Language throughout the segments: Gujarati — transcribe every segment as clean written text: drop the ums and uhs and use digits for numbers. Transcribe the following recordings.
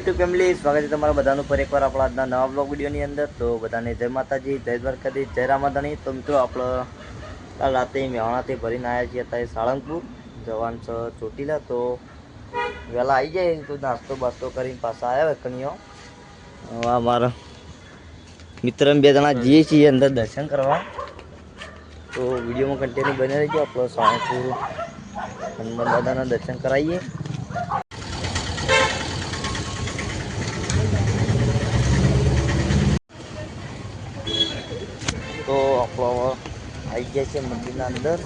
યુટ્યુબ ફેમિલી, સ્વાગત છે તમારા બધાનું ફરી એકવાર આપણા આજના નવા બ્લોગ વિડીયોની અંદર. તો બધાને જય માતાજી, જય દ્વારકાધીશ, જય રામાધણી. તો મિત્રો આપણે કાલ રાતે મેવાણાથી ભરીને આવ્યા છીએ અત્યારે સાળંગપુર જવાન છે ચોટીલા. તો વહેલા આવી જાય તો નાસ્તો બાસ્તો કરીને પાછા આવ્યા કણીઓ. મારા મિત્ર બે જણા જઈએ છીએ અંદર દર્શન કરવા. તો વિડીયોમાં કન્ટિન્યુ બની રહેજો. આપણો સાળંગપુર હનુમાન દાદાના દર્શન કરાવીએ. તો આપણો આવી ગયા છે મંદિરના અંદર.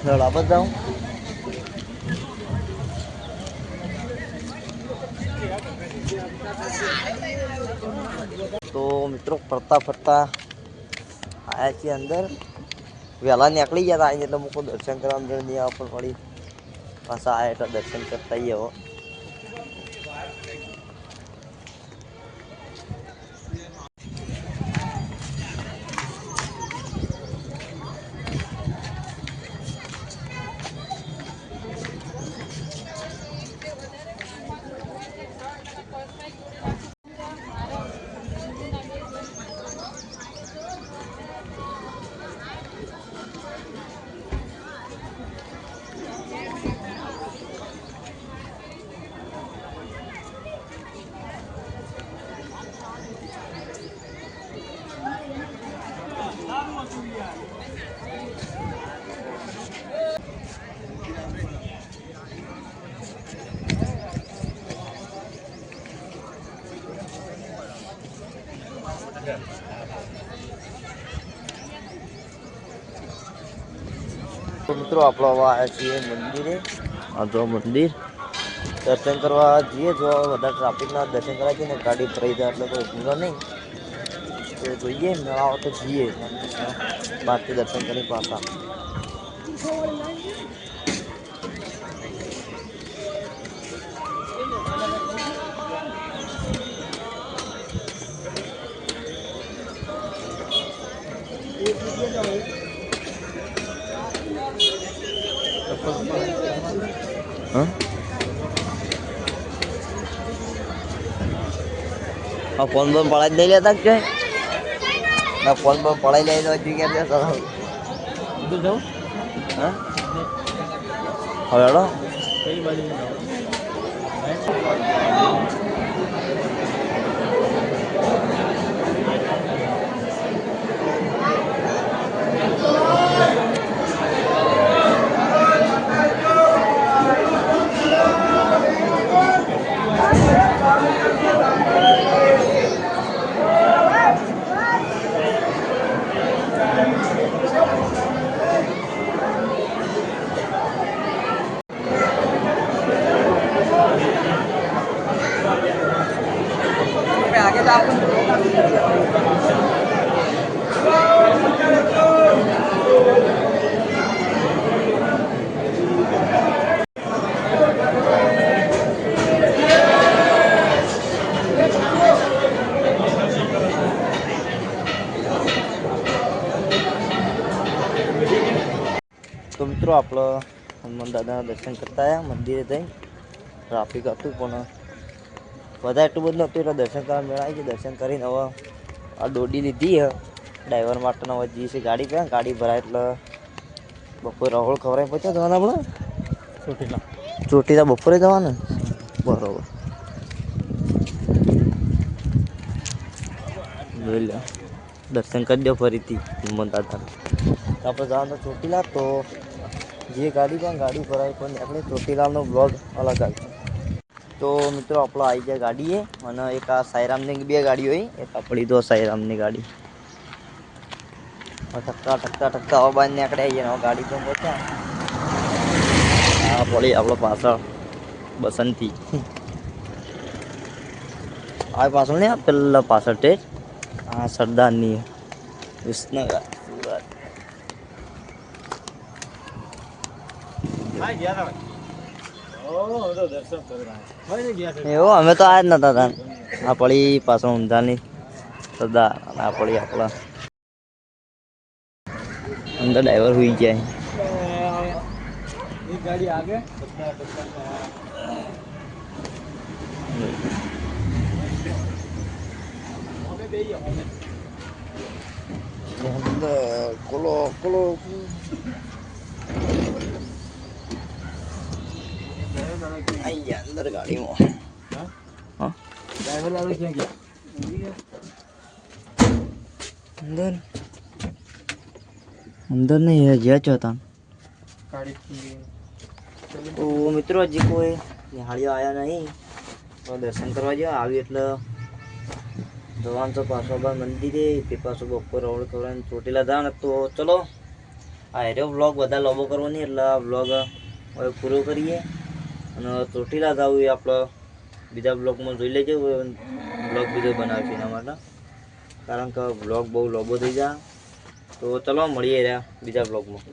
બરાબર જાઉં તો મિત્રો ફરતા ફરતા આવ્યા છીએ અંદર. વહેલા નીકળી ગયા હતા એટલે મૂકો દર્શન કરવા મેળ નહીં આવે, પણ વળી પાછા આવ્યા એટલે દર્શન કરતા આવીએ. હવે તો મિત્રો આપણે હવે આવ્યા છીએ મંદિરે. આ જો મંદિર દર્શન કરવા જઈએ. જો બધા ટ્રાફિકના દર્શન કરાય છે ને ગાડી ફરાઈ જાય એટલે કોઈ ભૂલો નહીં. તો જોઈએ મેળાવો તો જઈએ, બહારથી દર્શન કરી પાછા. ફોન બોન પડાવી જ નહીં લેતા કે ફોન બોન પડાવી લઈ લો કે જવું. હા હવે કઈ બાજુ તો મિત્રો આપણે હનુમાન દાદાના દર્શન કરતા આવ્યા મંદિરે જઈ. ટ્રાફિક હતું પણ બધા એટલું બધું નહોતું એટલે દર્શન કરવા મેળાય છે. દર્શન કરીને હવે આ દોડી લીધી હે ડ્રાઈવર માટે. હવે જઈએ છે ગાડી પર. ગાડી ભરાય એટલે બપોરે રાહુલ ખવડાવી પહોંચ્યા જવાના આપણે ચોટીલા બપોરે જવાનું. બરોબર જોઈ લો, દર્શન કરી દો ફરીથી હનુમાન દાદાને. આપણે જવાનું ચોટીલા. તો જે ગાડી પણ ગાડી ભરાય પણ આપણે ચોટીલાનો બ્લોગ અલગ આવશે. તો મિત્રો આપણો આવી જાય ગાડીએ. અને એક આ સાઈરામની બે ગાડીઓ હોય, એક આપણી તો સાઈરામની ગાડી. ઠક્કા ઠક્કા ઠક્કા હવે બહાર નીકળે આવીએ. ગાડી પણ પહોંચ્યા. હા પડી આપણો પાછળ બસંતી આ પાછળ નહીં, પેલા પાછળ તે હા સરદારની વિસનગર સુરત. એવું અમે તો આ જ નતા. આ પડી પાછળ ઊંઝાની સરદાર અને આ પડી આપણા અંદર ડ્રાઈવર હોઈ જાય. એક ગાડી આગે કોલો કોલો આઈ ગયા અંદર ગાડીમાં. હા ડ્રાઈવર લાવે ક્યાં ગયા? અંદર અંદર નહીં જ્યાં છો તા. તો મિત્રો હજી કોઈ નિહાળીઓ આવ્યા નહીં, તો દર્શન કરવા જેવા આવી એટલે જવાનું તો પાછો બાર મંદિરે, તે પાછો બપોર રવડ કરવાની ચોટીલા જવાનું. તો ચલો આ હેરો વ્લોગ બધા લોબો કરવો નહીં એટલે આ વ્લોગ હવે પૂરો કરીએ. અને ચોટીલા જવું એ આપણે બીજા બ્લોગમાં જોઈ લેજો. બ્લોગ બીજો બનાવશે એના માટે, કારણ કે બ્લોગ બહુ લોબો થઈ જાય. તો ચલો મળીએ રહ્યા બીજા બ્લોગમાં.